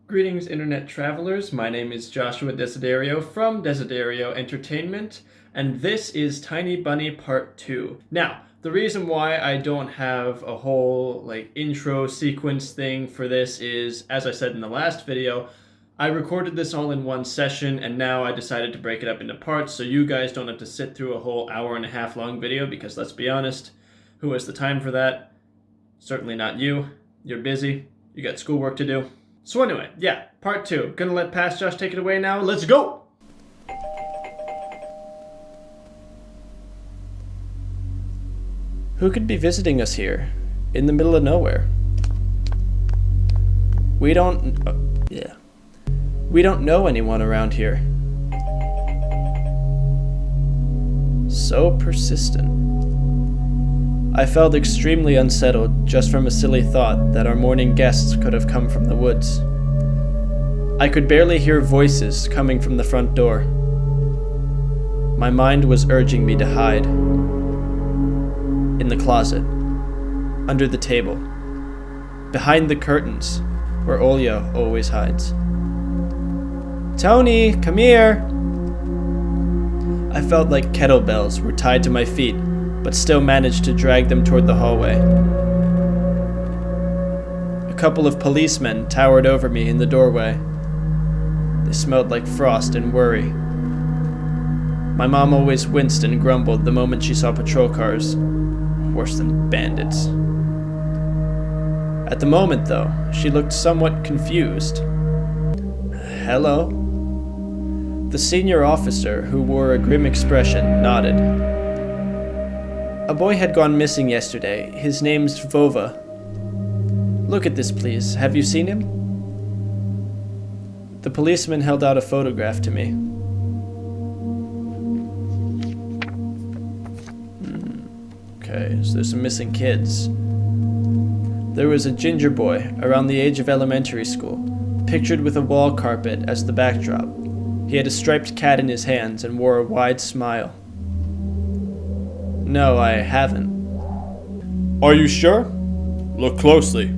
Greetings, internet travelers. My name is Joshua Desiderio from Desiderio Entertainment, and this is Tiny Bunny Part 2. Now, the reason why I don't have a whole intro sequence thing for this is, as I said in the last video, I recorded this all in one session, and now I decided to break it up into parts so you guys don't have to sit through a whole hour-and-a-half long video, because let's be honest, who has the time for that? Certainly not you. You're busy. You got schoolwork to do. So anyway, yeah, part 2. Gonna let Past Josh take it away now. Let's go! Who could be visiting us here? In the middle of nowhere? We don't know anyone around here. So persistent. I felt extremely unsettled just from a silly thought that our morning guests could have come from the woods. I could barely hear voices coming from the front door. My mind was urging me to hide. In the closet, under the table, behind the curtains, where Olya always hides. Tony, come here! I felt like kettlebells were tied to my feet, but still managed to drag them toward the hallway. A couple of policemen towered over me in the doorway. They smelled like frost and worry. My mom always winced and grumbled the moment she saw patrol cars. Worse than bandits. At the moment, though, she looked somewhat confused. Hello? The senior officer, who wore a grim expression, nodded. A boy had gone missing yesterday. His name's Vova. Look at this, please. Have you seen him? The policeman held out a photograph to me. Okay, so there's some missing kids. There was a ginger boy around the age of elementary school, pictured with a wall carpet as the backdrop. He had a striped cat in his hands and wore a wide smile. No, I haven't. Are you sure? Look closely.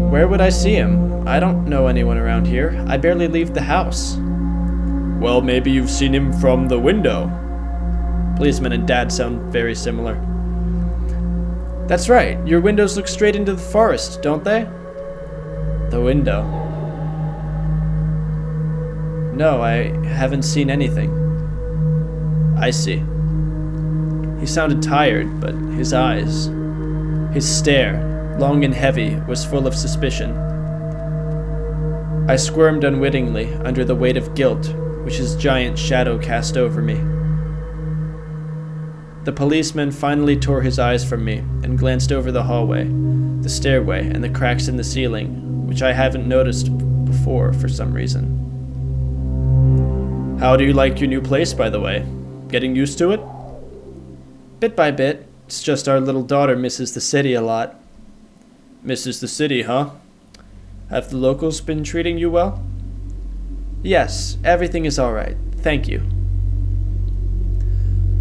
Where would I see him? I don't know anyone around here. I barely leave the house. Well, maybe you've seen him from the window. Policeman and Dad sound very similar. That's right. Your windows look straight into the forest, don't they? The window. No, I haven't seen anything. I see. He sounded tired, but his eyes, his stare, long and heavy, was full of suspicion. I squirmed unwittingly under the weight of guilt which his giant shadow cast over me. The policeman finally tore his eyes from me and glanced over the hallway, the stairway, and the cracks in the ceiling, which I haven't noticed before for some reason. How do you like your new place, by the way? Getting used to it? Bit by bit. It's just our little daughter misses the city a lot. Misses the city, huh? Have the locals been treating you well? Yes, everything is all right. Thank you.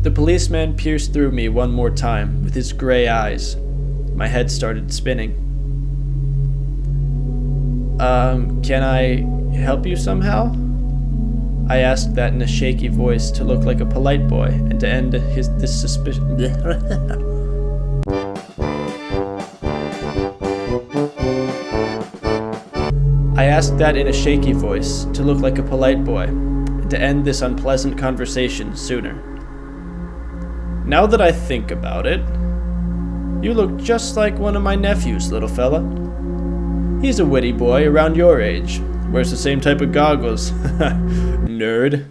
The policeman pierced through me one more time with his gray eyes. My head started spinning. Can I help you somehow? I asked that in a shaky voice to look like a polite boy and to end this suspicion. I asked that in a shaky voice to look like a polite boy and to end this unpleasant conversation sooner. Now that I think about it, you look just like one of my nephews, little fella. He's a witty boy around your age. Wears the same type of goggles. Nerd.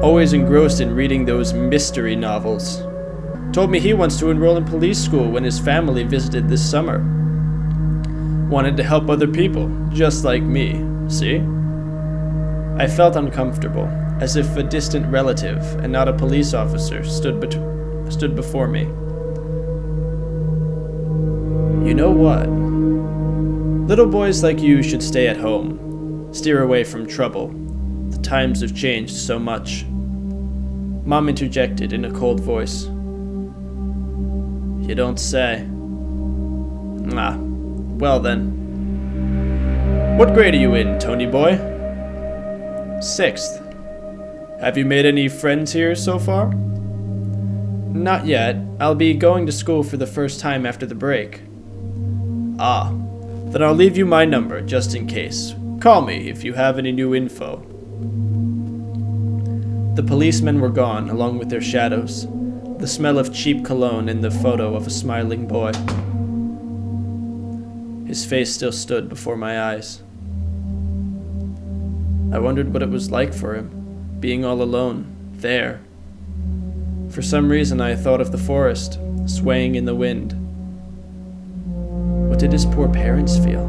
Always engrossed in reading those mystery novels. Told me he wants to enroll in police school when his family visited this summer. Wanted to help other people, just like me, see? I felt uncomfortable, as if a distant relative and not a police officer stood before me. You know what? Little boys like you should stay at home. Steer away from trouble. The times have changed so much. Mom interjected in a cold voice. You don't say. Ah, well then. What grade are you in, Tony boy? 6th. Have you made any friends here so far? Not yet. I'll be going to school for the first time after the break. Ah, then I'll leave you my number just in case. Call me if you have any new info. The policemen were gone, along with their shadows, the smell of cheap cologne and the photo of a smiling boy. His face still stood before my eyes. I wondered what it was like for him, being all alone, there. For some reason I thought of the forest, swaying in the wind. What did his poor parents feel?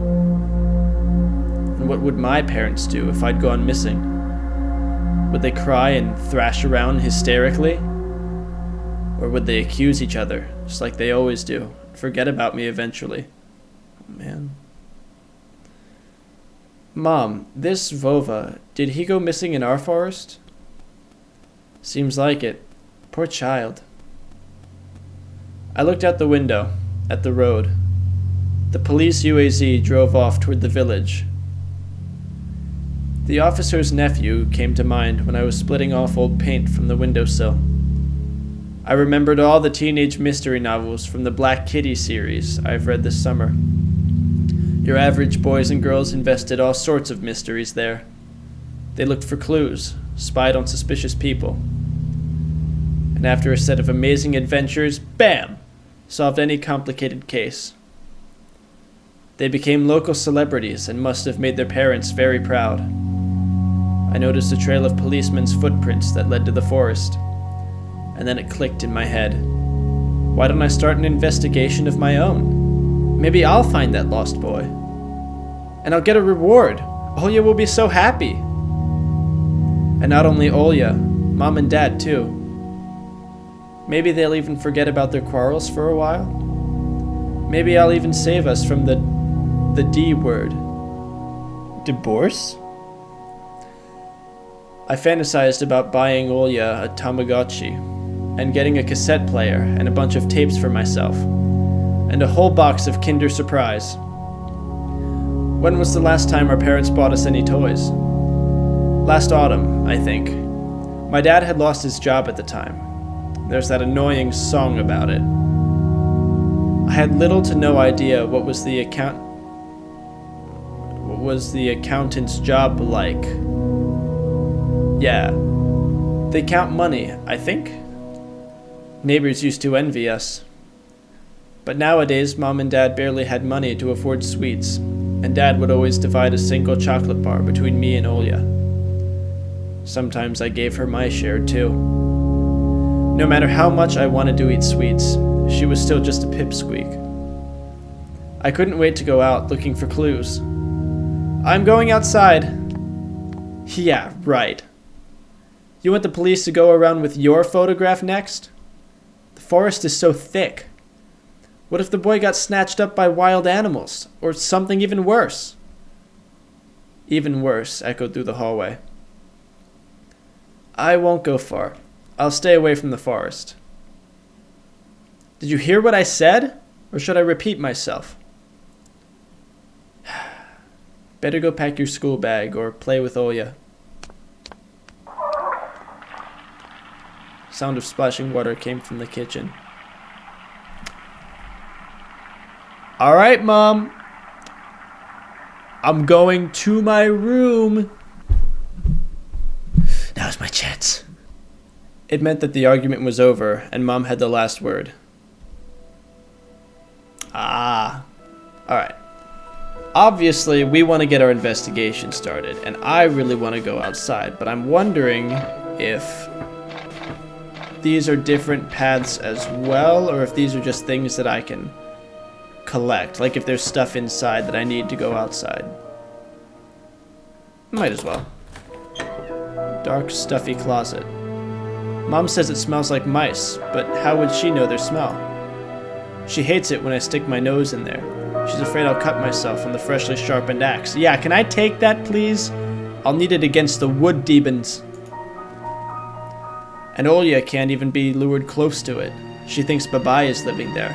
And what would my parents do if I'd gone missing? Would they cry and thrash around hysterically? Or would they accuse each other, just like they always do, and forget about me eventually? Oh, man. Mom, this Vova, did he go missing in our forest? Seems like it. Poor child. I looked out the window, at the road. The police UAZ drove off toward the village. The officer's nephew came to mind when I was splitting off old paint from the windowsill. I remembered all the teenage mystery novels from the Black Kitty series I've read this summer. Your average boys and girls invested all sorts of mysteries there. They looked for clues, spied on suspicious people, and after a set of amazing adventures, bam! Solved any complicated case. They became local celebrities and must have made their parents very proud. I noticed a trail of policemen's footprints that led to the forest, and then it clicked in my head. Why don't I start an investigation of my own? Maybe I'll find that lost boy. And I'll get a reward. Olya will be so happy. And not only Olya, Mom and Dad too. Maybe they'll even forget about their quarrels for a while. Maybe I'll even save us from the D word. Divorce? I fantasized about buying Olya a Tamagotchi, and getting a cassette player and a bunch of tapes for myself, and a whole box of Kinder Surprise. When was the last time our parents bought us any toys? Last autumn, I think. My dad had lost his job at the time. There's that annoying song about it. I had little to no idea what was the accountant's job like. Yeah, they count money, I think. Neighbors used to envy us. But nowadays, Mom and Dad barely had money to afford sweets, and Dad would always divide a single chocolate bar between me and Olya. Sometimes I gave her my share too. No matter how much I wanted to eat sweets, she was still just a pipsqueak. I couldn't wait to go out looking for clues. I'm going outside. Yeah, right. You want the police to go around with your photograph next? The forest is so thick. What if the boy got snatched up by wild animals, or something even worse? Even worse echoed through the hallway. I won't go far. I'll stay away from the forest. Did you hear what I said? Or should I repeat myself? Better go pack your school bag or play with Olya. Sound of splashing water came from the kitchen. All right, Mom. I'm going to my room. Now's my chance. It meant that the argument was over and Mom had the last word. All right. Obviously, we want to get our investigation started, and I really want to go outside, but I'm wondering if these are different paths as well, or if these are just things that I can collect, like if there's stuff inside that I need to go outside. Might as well. Dark, stuffy closet. Mom says it smells like mice, but how would she know their smell? She hates it when I stick my nose in there. She's afraid I'll cut myself on the freshly sharpened axe. Yeah, can I take that, please? I'll need it against the wood demons. And Olya can't even be lured close to it. She thinks Babai is living there.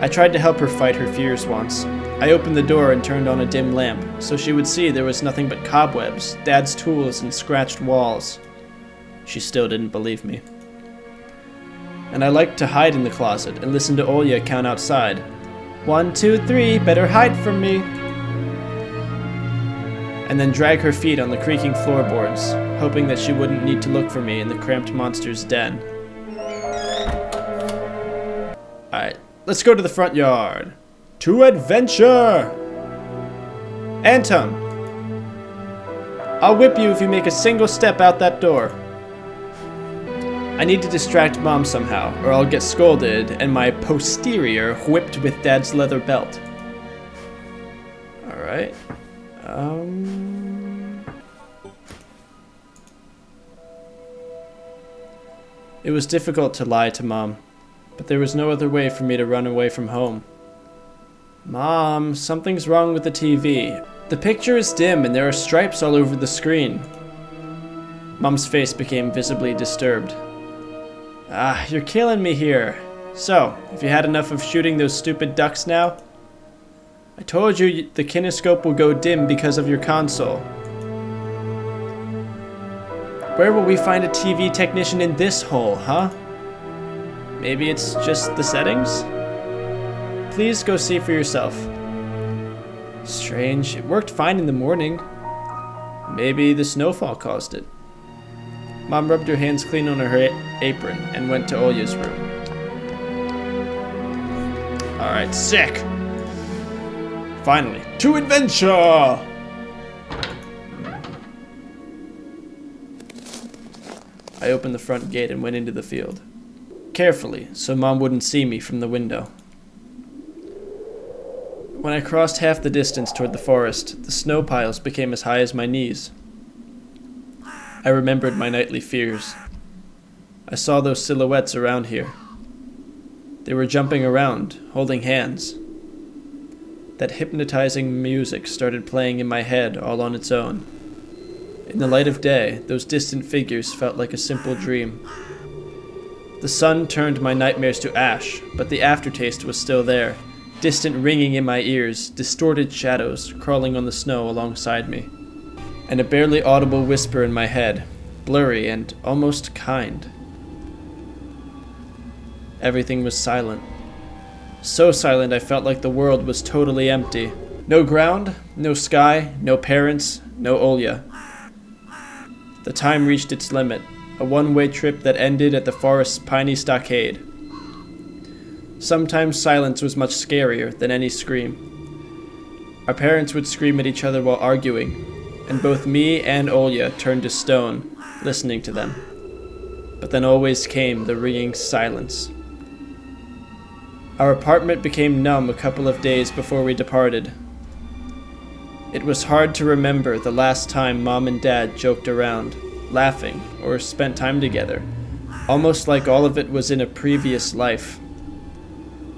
I tried to help her fight her fears once. I opened the door and turned on a dim lamp, so she would see there was nothing but cobwebs, Dad's tools, and scratched walls. She still didn't believe me. And I liked to hide in the closet and listen to Olya count outside. 1, 2, 3, better hide from me. And then drag her feet on the creaking floorboards, hoping that she wouldn't need to look for me in the cramped monster's den. Alright, let's go to the front yard. To adventure! Anton! I'll whip you if you make a single step out that door. I need to distract Mom somehow, or I'll get scolded and my posterior whipped with Dad's leather belt. Alright. It was difficult to lie to Mom, but there was no other way for me to run away from home. Mom, something's wrong with the TV. The picture is dim and there are stripes all over the screen. Mom's face became visibly disturbed. Ah, you're killing me here. So, have you had enough of shooting those stupid ducks now? I told you the kinescope will go dim because of your console. Where will we find a TV technician in this hole, huh? Maybe it's just the settings? Please go see for yourself. Strange, it worked fine in the morning. Maybe the snowfall caused it. Mom rubbed her hands clean on her apron and went to Olya's room. Alright, sick! Finally, to adventure! I opened the front gate and went into the field. Carefully, so Mom wouldn't see me from the window. When I crossed half the distance toward the forest, the snow piles became as high as my knees. I remembered my nightly fears. I saw those silhouettes around here. They were jumping around, holding hands. That hypnotizing music started playing in my head all on its own. In the light of day, those distant figures felt like a simple dream. The sun turned my nightmares to ash, but the aftertaste was still there, distant ringing in my ears, distorted shadows crawling on the snow alongside me, and a barely audible whisper in my head, blurry and almost kind. Everything was silent. So silent I felt like the world was totally empty. No ground, no sky, no parents, no Olya. The time reached its limit, a one-way trip that ended at the forest's piney stockade. Sometimes silence was much scarier than any scream. Our parents would scream at each other while arguing, and both me and Olya turned to stone, listening to them. But then always came the ringing silence. Our apartment became numb a couple of days before we departed. It was hard to remember the last time Mom and Dad joked around, laughing, or spent time together, almost like all of it was in a previous life.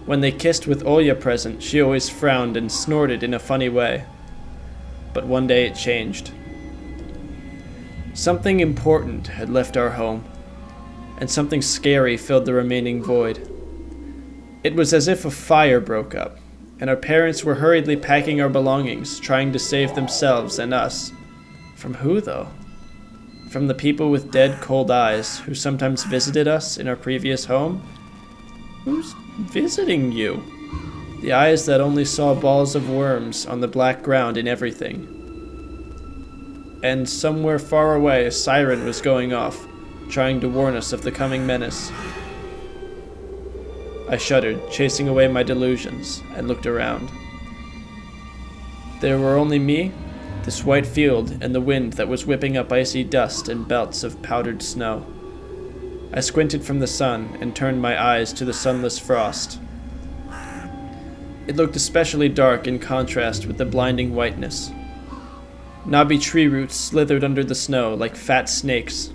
When they kissed with Olya present, she always frowned and snorted in a funny way. But one day it changed. Something important had left our home, and something scary filled the remaining void. It was as if a fire broke up, and our parents were hurriedly packing our belongings, trying to save themselves and us. From who, though? From the people with dead, cold eyes who sometimes visited us in our previous home? Who's visiting you? The eyes that only saw balls of worms on the black ground in everything. And somewhere far away, a siren was going off, trying to warn us of the coming menace. I shuddered, chasing away my delusions, and looked around. There were only me, this white field, and the wind that was whipping up icy dust and belts of powdered snow. I squinted from the sun and turned my eyes to the sunless frost. It looked especially dark in contrast with the blinding whiteness. Knobby tree roots slithered under the snow like fat snakes.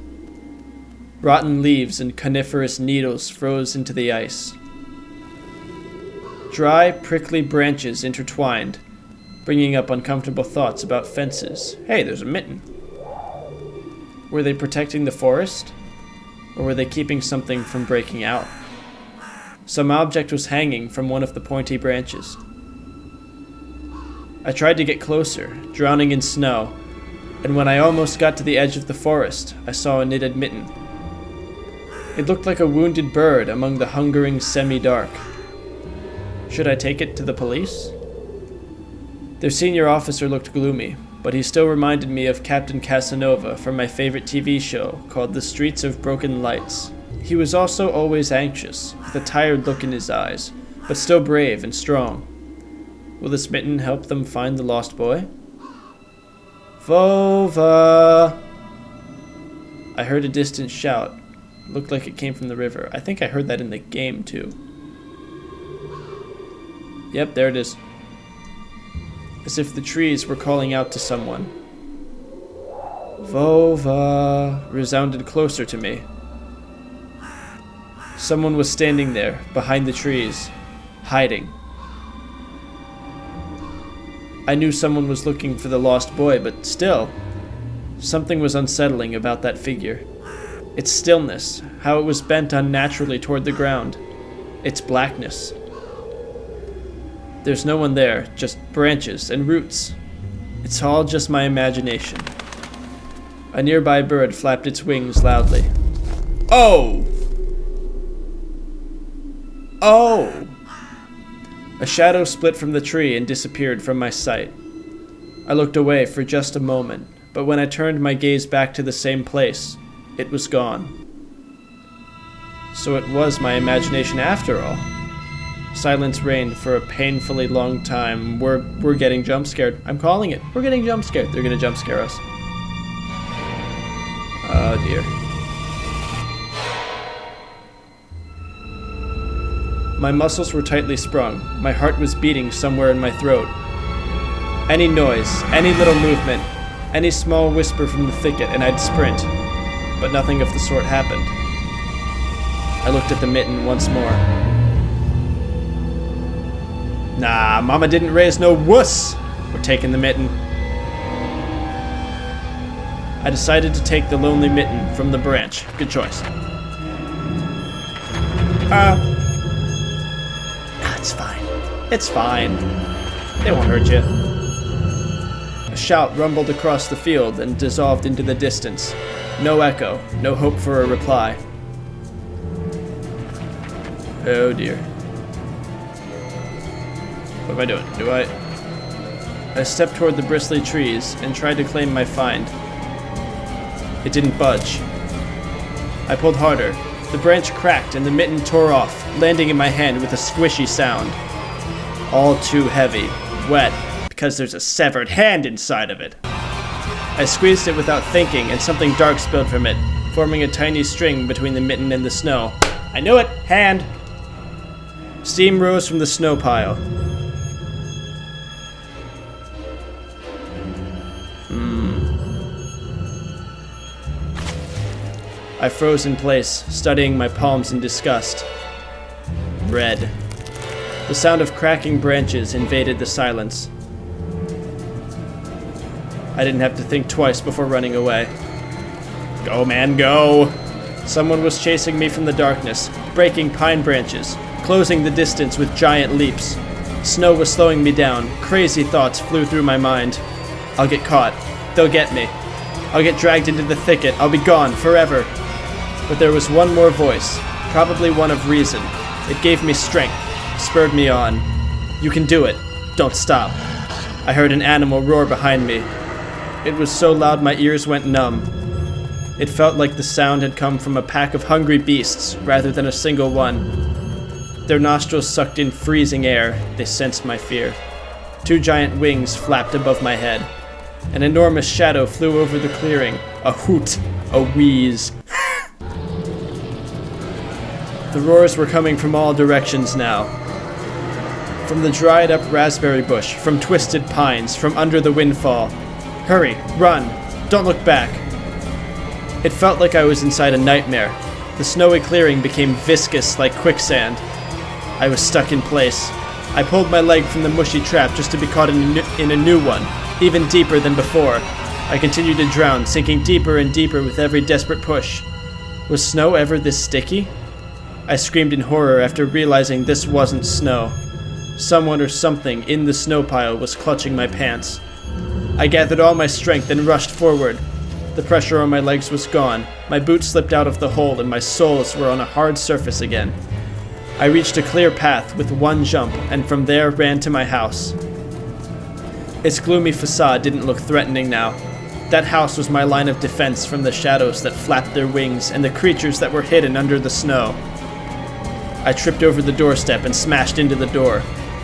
Rotten leaves and coniferous needles froze into the ice. Dry, prickly branches intertwined, bringing up uncomfortable thoughts about fences. Hey, there's a mitten. Were they protecting the forest? Or were they keeping something from breaking out? Some object was hanging from one of the pointy branches. I tried to get closer, drowning in snow, and when I almost got to the edge of the forest, I saw a knitted mitten. It looked like a wounded bird among the hungering semi-dark. Should I take it to the police? Their senior officer looked gloomy, but he still reminded me of Captain Casanova from my favorite TV show called The Streets of Broken Lights. He was also always anxious, with a tired look in his eyes, but still brave and strong. Will this mitten help them find the lost boy? Vova! I heard a distant shout. Looked like it came from the river. I think I heard that in the game, too. Yep, there it is. As if the trees were calling out to someone. Vova resounded closer to me. Someone was standing there, behind the trees, hiding. I knew someone was looking for the lost boy, but still, something was unsettling about that figure. Its stillness, how it was bent unnaturally toward the ground, its blackness. There's no one there, just branches and roots. It's all just my imagination. A nearby bird flapped its wings loudly. Oh! Oh! A shadow split from the tree and disappeared from my sight. I looked away for just a moment, but when I turned my gaze back to the same place, it was gone. So it was my imagination after all. Silence reigned for a painfully long time. We're getting jump scared. I'm calling it. We're getting jump scared. They're gonna jump scare us. Oh dear. My muscles were tightly sprung. My heart was beating somewhere in my throat. Any noise, any little movement, any small whisper from the thicket, and I'd sprint. But nothing of the sort happened. I looked at the mitten once more. Nah, Mama didn't raise no wuss. We're taking the mitten. I decided to take the lonely mitten from the branch. Good choice. It's fine. It's fine. They won't hurt you. A shout rumbled across the field and dissolved into the distance. No echo, no hope for a reply. Oh dear. What am I doing? I stepped toward the bristly trees and tried to claim my find. It didn't budge. I pulled harder. The branch cracked and the mitten tore off, landing in my hand with a squishy sound. All too heavy, wet, because there's a severed hand inside of it. I squeezed it without thinking, and something dark spilled from it, forming a tiny string between the mitten and the snow. I knew it! Hand! Steam rose from the snow pile. I froze in place, studying my palms in disgust. Red. The sound of cracking branches invaded the silence. I didn't have to think twice before running away. Go, man, go! Someone was chasing me from the darkness, breaking pine branches, closing the distance with giant leaps. Snow was slowing me down. Crazy thoughts flew through my mind. I'll get caught. They'll get me. I'll get dragged into the thicket. I'll be gone forever. But there was one more voice, probably one of reason. It gave me strength, spurred me on. You can do it. Don't stop. I heard an animal roar behind me. It was so loud my ears went numb. It felt like the sound had come from a pack of hungry beasts rather than a single one. Their nostrils sucked in freezing air. They sensed my fear. Two giant wings flapped above my head. An enormous shadow flew over the clearing. A hoot, a wheeze. The roars were coming from all directions now. From the dried up raspberry bush, from twisted pines, from under the windfall. Hurry, run, don't look back. It felt like I was inside a nightmare. The snowy clearing became viscous like quicksand. I was stuck in place. I pulled my leg from the mushy trap just to be caught in a new one, even deeper than before. I continued to drown, sinking deeper and deeper with every desperate push. Was snow ever this sticky? I screamed in horror after realizing this wasn't snow. Someone or something in the snow pile was clutching my pants. I gathered all my strength and rushed forward. The pressure on my legs was gone, my boots slipped out of the hole, and my soles were on a hard surface again. I reached a clear path with one jump, and from there ran to my house. Its gloomy facade didn't look threatening now. That house was my line of defense from the shadows that flapped their wings and the creatures that were hidden under the snow. I tripped over the doorstep and smashed into the door.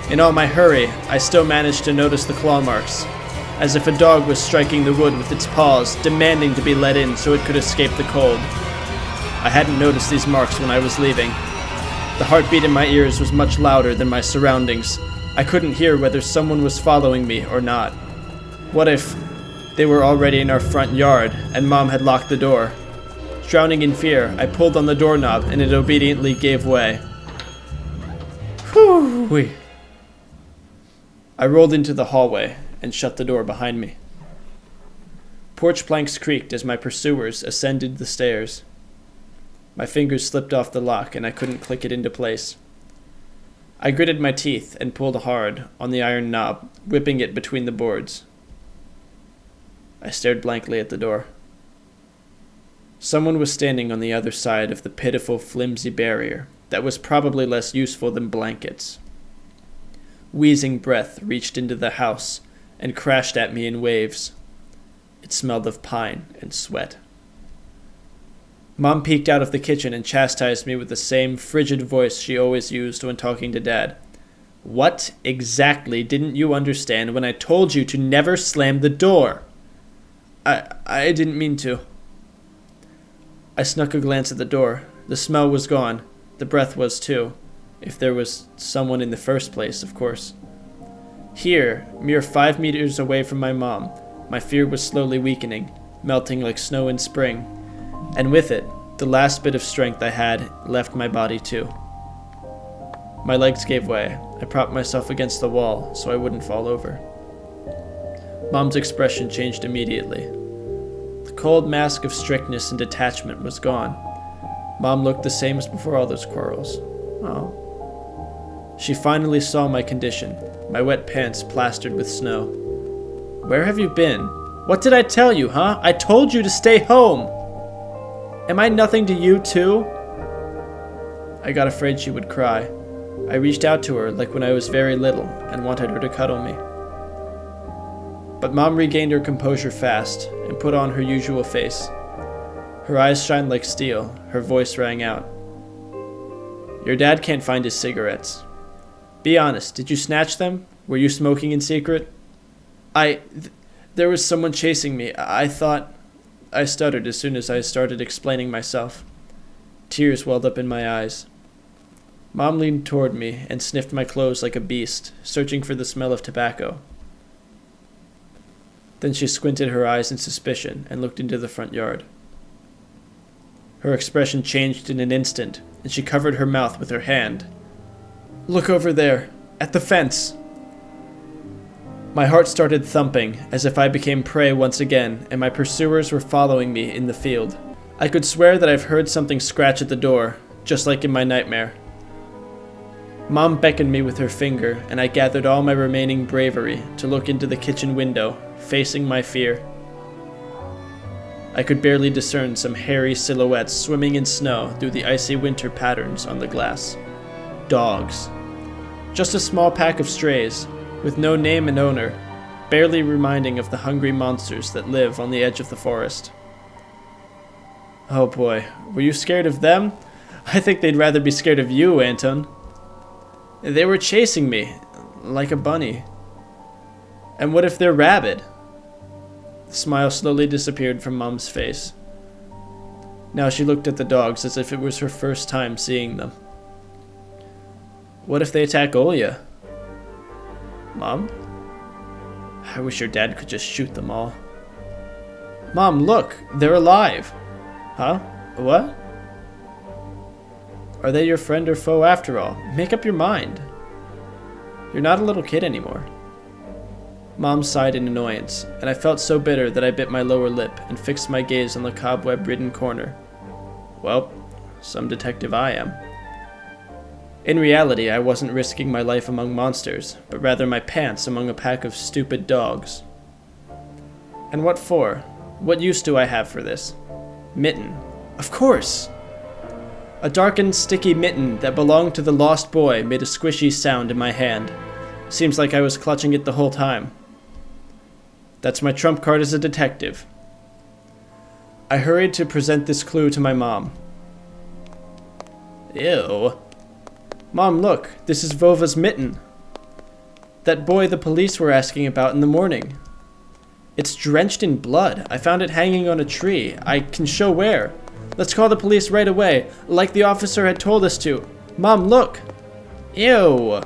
In all my hurry, I still managed to notice the claw marks, as if a dog was striking the wood with its paws, demanding to be let in so it could escape the cold. I hadn't noticed these marks when I was leaving. The heartbeat in my ears was much louder than my surroundings. I couldn't hear whether someone was following me or not. What if they were already in our front yard and Mom had locked the door? Drowning in fear, I pulled on the doorknob and it obediently gave way. Whew! I rolled into the hallway and shut the door behind me. Porch planks creaked as my pursuers ascended the stairs. My fingers slipped off the lock and I couldn't click it into place. I gritted my teeth and pulled hard on the iron knob, whipping it between the boards. I stared blankly at the door. Someone was standing on the other side of the pitiful, flimsy barrier that was probably less useful than blankets. Wheezing breath reached into the house and crashed at me in waves. It smelled of pine and sweat. Mom peeked out of the kitchen and chastised me with the same frigid voice she always used when talking to Dad. What exactly didn't you understand when I told you to never slam the door? I didn't mean to. I snuck a glance at the door. The smell was gone. The breath was too. If there was someone in the first place, of course. Here, mere 5 meters away from my mom, my fear was slowly weakening, melting like snow in spring. And with it, the last bit of strength I had left my body too. My legs gave way. I propped myself against the wall so I wouldn't fall over. Mom's expression changed immediately. The cold mask of strictness and detachment was gone. Mom looked the same as before all those quarrels. Oh. She finally saw my condition, my wet pants plastered with snow. Where have you been? What did I tell you, huh? I told you to stay home! Am I nothing to you, too? I got afraid she would cry. I reached out to her like when I was very little and wanted her to cuddle me. But Mom regained her composure fast and put on her usual face. Her eyes shined like steel. Her voice rang out. Your dad can't find his cigarettes. Be honest, did you snatch them? Were you smoking in secret? There was someone chasing me. I thought... I stuttered as soon as I started explaining myself. Tears welled up in my eyes. Mom leaned toward me and sniffed my clothes like a beast, searching for the smell of tobacco. Then she squinted her eyes in suspicion and looked into the front yard. Her expression changed in an instant, and she covered her mouth with her hand. Look over there, at the fence. My heart started thumping, as if I became prey once again, and my pursuers were following me in the field. I could swear that I've heard something scratch at the door, just like in my nightmare. Mom beckoned me with her finger, and I gathered all my remaining bravery to look into the kitchen window, facing my fear. I could barely discern some hairy silhouettes swimming in snow through the icy winter patterns on the glass. Dogs. Just a small pack of strays, with no name and owner, barely reminding of the hungry monsters that live on the edge of the forest. Oh boy, were you scared of them? I think they'd rather be scared of you, Anton. They were chasing me, like a bunny. And what if they're rabid? The smile slowly disappeared from Mom's face. Now she looked at the dogs as if it was her first time seeing them. What if they attack Olya? Mom? I wish your dad could just shoot them all. Mom, look! They're alive! Huh? What? Are they your friend or foe after all? Make up your mind. You're not a little kid anymore. Mom sighed in annoyance, and I felt so bitter that I bit my lower lip and fixed my gaze on the cobweb-ridden corner. Well, some detective I am. In reality, I wasn't risking my life among monsters, but rather my pants among a pack of stupid dogs. And what for? What use do I have for this? Mitten. Of course! A darkened, sticky mitten that belonged to the lost boy made a squishy sound in my hand. Seems like I was clutching it the whole time. That's my trump card as a detective. I hurried to present this clue to my mom. Ew. Mom, look, this is Vova's mitten. That boy the police were asking about in the morning. It's drenched in blood. I found it hanging on a tree. I can show where. Let's call the police right away, like the officer had told us to. Mom, look! Ew!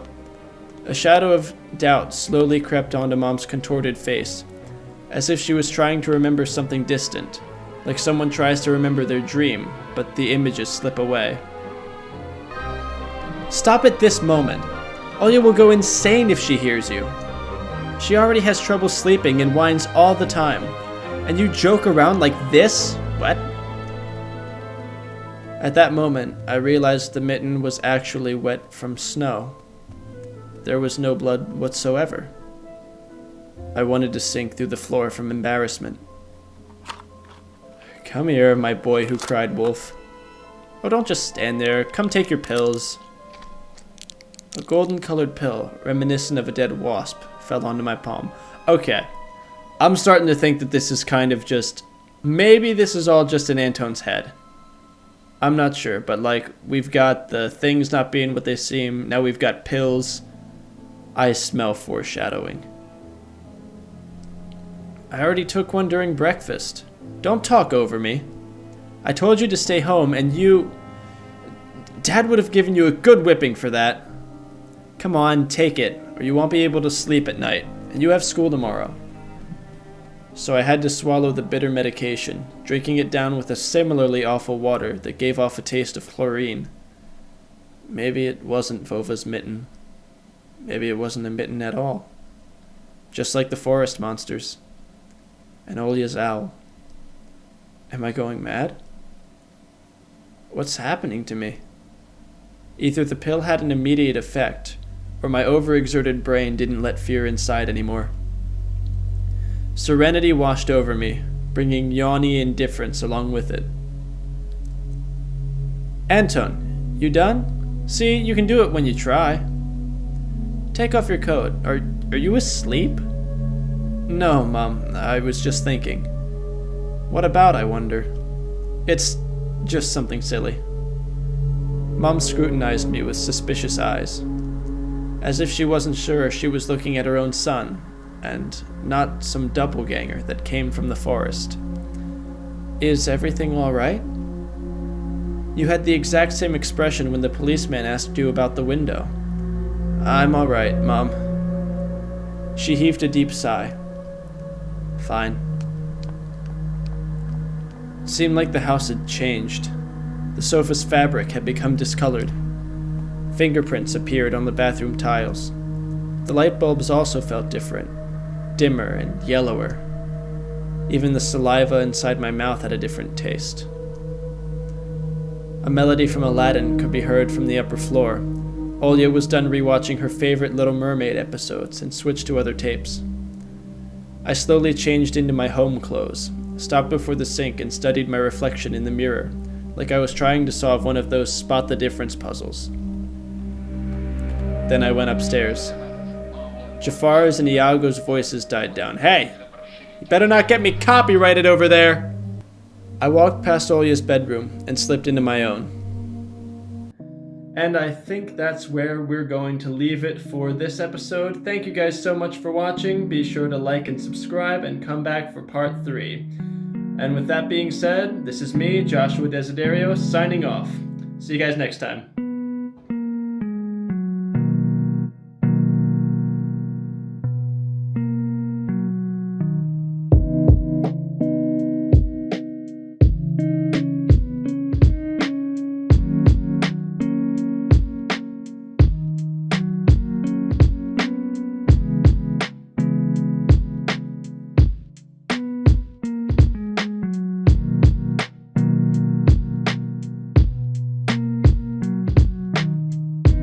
A shadow of doubt slowly crept onto Mom's contorted face, as if she was trying to remember something distant, like someone tries to remember their dream, but the images slip away. Stop at this moment. Olya will go insane if she hears you. She already has trouble sleeping and whines all the time. And you joke around like this? What? At that moment, I realized the mitten was actually wet from snow. There was no blood whatsoever. I wanted to sink through the floor from embarrassment. Come here, my boy who cried wolf. Oh, don't just stand there. Come take your pills. A golden-colored pill, reminiscent of a dead wasp, fell onto my palm. Okay. I'm starting to think that this is kind of just... Maybe this is all just in Anton's head. I'm not sure, but like, we've got the things not being what they seem. Now we've got pills. I smell foreshadowing. I already took one during breakfast. Don't talk over me. I told you to stay home and you... Dad would have given you a good whipping for that. Come on, take it, or you won't be able to sleep at night, and you have school tomorrow. So I had to swallow the bitter medication, drinking it down with a similarly awful water that gave off a taste of chlorine. Maybe it wasn't Vova's mitten. Maybe it wasn't a mitten at all. Just like the forest monsters. And Olya's owl. Am I going mad? What's happening to me? Either the pill had an immediate effect, or my overexerted brain didn't let fear inside anymore. Serenity washed over me, bringing yawny indifference along with it. Anton, you done? See, you can do it when you try. Take off your coat. Are you asleep? No, Mom, I was just thinking. What about, I wonder? It's just something silly. Mom scrutinized me with suspicious eyes, as if she wasn't sure she was looking at her own son, and not some doppelganger that came from the forest. Is everything all right? You had the exact same expression when the policeman asked you about the window. I'm all right, Mom. She heaved a deep sigh. Fine. It seemed like the house had changed. The sofa's fabric had become discolored. Fingerprints appeared on the bathroom tiles. The light bulbs also felt different, dimmer and yellower. Even the saliva inside my mouth had a different taste. A melody from Aladdin could be heard from the upper floor. Olya was done rewatching her favorite Little Mermaid episodes and switched to other tapes. I slowly changed into my home clothes, stopped before the sink and studied my reflection in the mirror, like I was trying to solve one of those spot the difference puzzles. Then I went upstairs. Jafar's and Iago's voices died down. Hey, you better not get me copyrighted over there! I walked past Olya's bedroom and slipped into my own. And I think that's where we're going to leave it for this episode. Thank you guys so much for watching. Be sure to like and subscribe and come back for part 3. And with that being said, this is me, Joshua Desiderio, signing off. See you guys next time.